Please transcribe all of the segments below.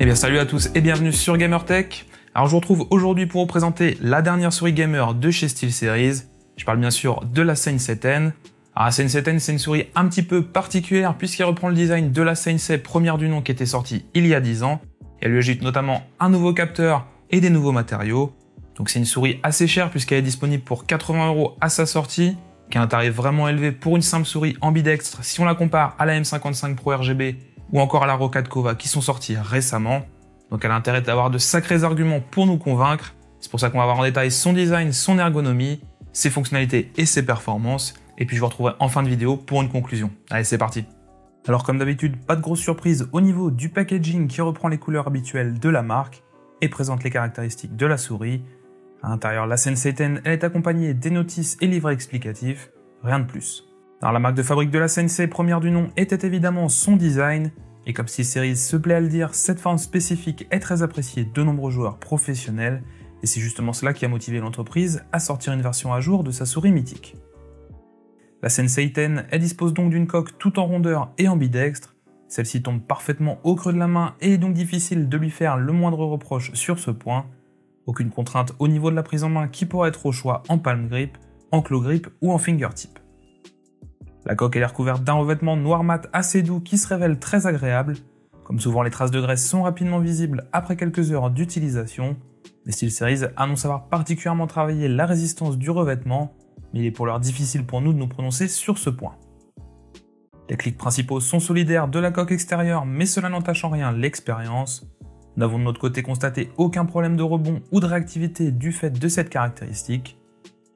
Eh bien salut à tous et bienvenue sur GamerTech. Alors je vous retrouve aujourd'hui pour vous présenter la dernière souris gamer de chez SteelSeries. Je parle bien sûr de la Sensei 10. Alors la Sensei 10 c'est une souris un petit peu particulière puisqu'elle reprend le design de la Sensei première du nom qui était sortie il y a 10 ans. Elle lui ajoute notamment un nouveau capteur et des nouveaux matériaux. Donc c'est une souris assez chère puisqu'elle est disponible pour 80 € à sa sortie, qui a un tarif vraiment élevé pour une simple souris ambidextre si on la compare à la M55 Pro RGB ou encore à la Roccat Kova qui sont sortis récemment. Donc elle a intérêt d'avoir de sacrés arguments pour nous convaincre. C'est pour ça qu'on va voir en détail son design, son ergonomie, ses fonctionnalités et ses performances. Et puis je vous retrouverai en fin de vidéo pour une conclusion. Allez, c'est parti. Alors comme d'habitude, pas de grosse surprise au niveau du packaging qui reprend les couleurs habituelles de la marque et présente les caractéristiques de la souris. À l'intérieur, la Sensei 10, elle est accompagnée des notices et livrets explicatifs, rien de plus. Alors la marque de fabrique de la Sensei première du nom était évidemment son design, et comme SteelSeries se plaît à le dire, cette forme spécifique est très appréciée de nombreux joueurs professionnels, et c'est justement cela qui a motivé l'entreprise à sortir une version à jour de sa souris mythique. La Sensei 10, elle dispose donc d'une coque tout en rondeur et ambidextre, celle-ci tombe parfaitement au creux de la main et est donc difficile de lui faire le moindre reproche sur ce point. Aucune contrainte au niveau de la prise en main qui pourra être au choix en palm grip, en claw grip ou en fingertip. La coque est recouverte d'un revêtement noir mat assez doux qui se révèle très agréable. Comme souvent, les traces de graisse sont rapidement visibles après quelques heures d'utilisation. Mais SteelSeries annonce avoir particulièrement travaillé la résistance du revêtement, mais il est pour l'heure difficile pour nous de nous prononcer sur ce point. Les clics principaux sont solidaires de la coque extérieure, mais cela n'entache en rien l'expérience. Nous n'avons de notre côté constaté aucun problème de rebond ou de réactivité du fait de cette caractéristique.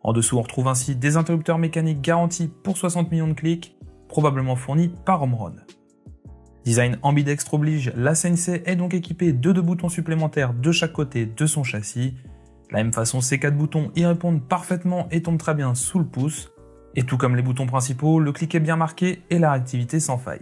En dessous, on retrouve ainsi des interrupteurs mécaniques garantis pour 60 millions de clics, probablement fournis par Omron. Design ambidextre oblige, la Sensei est donc équipée de 2 boutons supplémentaires de chaque côté de son châssis. De la même façon, ces 4 boutons y répondent parfaitement et tombent très bien sous le pouce. Et tout comme les boutons principaux, le clic est bien marqué et la réactivité sans faille.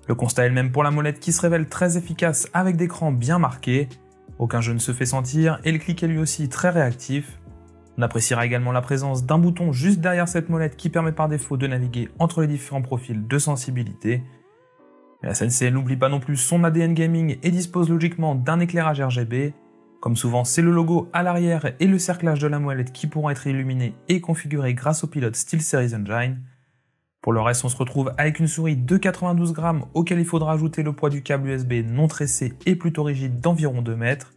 Le constat est le même pour la molette qui se révèle très efficace avec des crans bien marqués. Aucun jeu ne se fait sentir et le clic est lui aussi très réactif. On appréciera également la présence d'un bouton juste derrière cette molette qui permet par défaut de naviguer entre les différents profils de sensibilité. Mais la Sensei n'oublie pas non plus son ADN gaming et dispose logiquement d'un éclairage RGB. Comme souvent, c'est le logo à l'arrière et le cerclage de la molette qui pourront être illuminés et configurés grâce au pilote SteelSeries Engine. Pour le reste, on se retrouve avec une souris de 92 grammes auquel il faudra ajouter le poids du câble USB non tressé et plutôt rigide d'environ 2 mètres.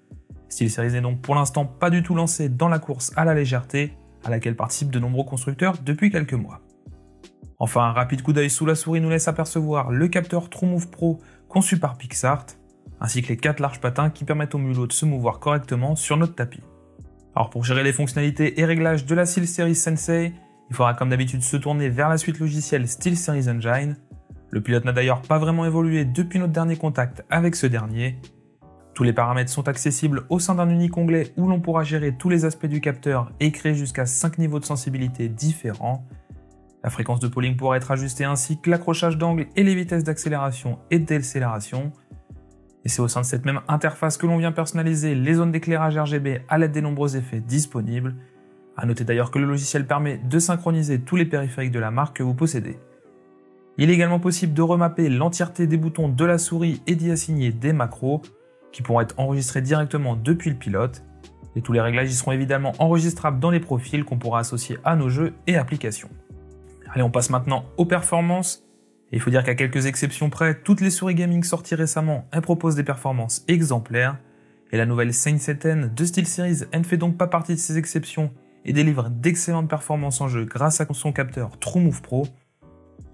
SteelSeries n'est donc pour l'instant pas du tout lancé dans la course à la légèreté, à laquelle participent de nombreux constructeurs depuis quelques mois. Enfin, un rapide coup d'œil sous la souris nous laisse apercevoir le capteur TrueMove Pro conçu par PixArt, ainsi que les 4 larges patins qui permettent au mulot de se mouvoir correctement sur notre tapis. Alors pour gérer les fonctionnalités et réglages de la SteelSeries Sensei, il faudra comme d'habitude se tourner vers la suite logicielle SteelSeries Engine. Le pilote n'a d'ailleurs pas vraiment évolué depuis notre dernier contact avec ce dernier. Tous les paramètres sont accessibles au sein d'un unique onglet où l'on pourra gérer tous les aspects du capteur et créer jusqu'à 5 niveaux de sensibilité différents. La fréquence de polling pourra être ajustée ainsi que l'accrochage d'angle et les vitesses d'accélération et de décélération. Et c'est au sein de cette même interface que l'on vient personnaliser les zones d'éclairage RGB à l'aide des nombreux effets disponibles. A noter d'ailleurs que le logiciel permet de synchroniser tous les périphériques de la marque que vous possédez. Il est également possible de remapper l'entièreté des boutons de la souris et d'y assigner des macros qui pourront être enregistrés directement depuis le pilote. Et tous les réglages y seront évidemment enregistrables dans les profils qu'on pourra associer à nos jeux et applications. Allez, on passe maintenant aux performances. Et il faut dire qu'à quelques exceptions près, toutes les souris gaming sorties récemment, elles proposent des performances exemplaires. Et la nouvelle Sensei 10 de SteelSeries, elle ne fait donc pas partie de ces exceptions et délivre d'excellentes performances en jeu grâce à son capteur TrueMove Pro.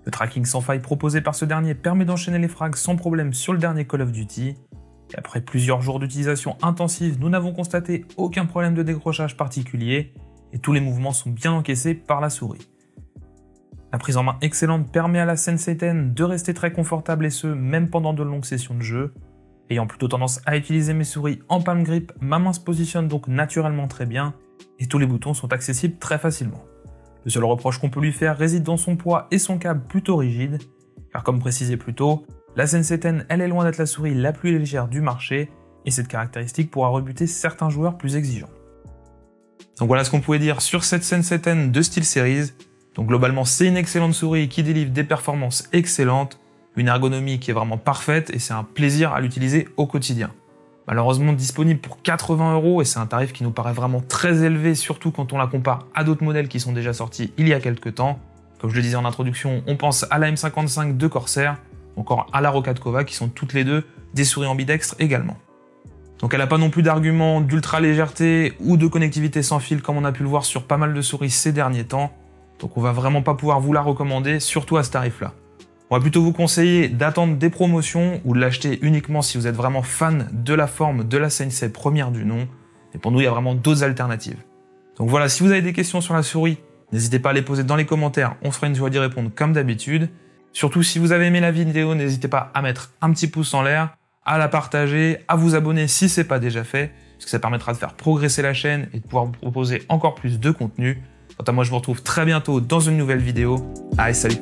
Le tracking sans faille proposé par ce dernier permet d'enchaîner les frags sans problème sur le dernier Call of Duty. Et après plusieurs jours d'utilisation intensive, nous n'avons constaté aucun problème de décrochage particulier et tous les mouvements sont bien encaissés par la souris. La prise en main excellente permet à la Sensei 10 de rester très confortable et ce, même pendant de longues sessions de jeu. Ayant plutôt tendance à utiliser mes souris en palm grip, ma main se positionne donc naturellement très bien et tous les boutons sont accessibles très facilement. Le seul reproche qu'on peut lui faire réside dans son poids et son câble plutôt rigide, car comme précisé plus tôt, la Sensei 10 elle est loin d'être la souris la plus légère du marché, et cette caractéristique pourra rebuter certains joueurs plus exigeants. Donc voilà ce qu'on pouvait dire sur cette Sensei 10 de SteelSeries. Donc globalement c'est une excellente souris qui délivre des performances excellentes, une ergonomie qui est vraiment parfaite et c'est un plaisir à l'utiliser au quotidien. Malheureusement disponible pour 80 € et c'est un tarif qui nous paraît vraiment très élevé, surtout quand on la compare à d'autres modèles qui sont déjà sortis il y a quelques temps. Comme je le disais en introduction, on pense à la M55 de Corsair, encore à la Rokadkova qui sont toutes les deux des souris ambidextres également. Donc elle n'a pas non plus d'argument d'ultra légèreté ou de connectivité sans fil comme on a pu le voir sur pas mal de souris ces derniers temps. Donc on va vraiment pas pouvoir vous la recommander, surtout à ce tarif-là. On va plutôt vous conseiller d'attendre des promotions ou de l'acheter uniquement si vous êtes vraiment fan de la forme de la Sensei première du nom. Et pour nous, il y a vraiment d'autres alternatives. Donc voilà, si vous avez des questions sur la souris, n'hésitez pas à les poser dans les commentaires, on se fera une joie d'y répondre comme d'habitude. Surtout si vous avez aimé la vidéo, n'hésitez pas à mettre un petit pouce en l'air, à la partager, à vous abonner si c'est pas déjà fait, parce que ça permettra de faire progresser la chaîne et de pouvoir vous proposer encore plus de contenu. Quant à moi, je vous retrouve très bientôt dans une nouvelle vidéo. Allez, salut!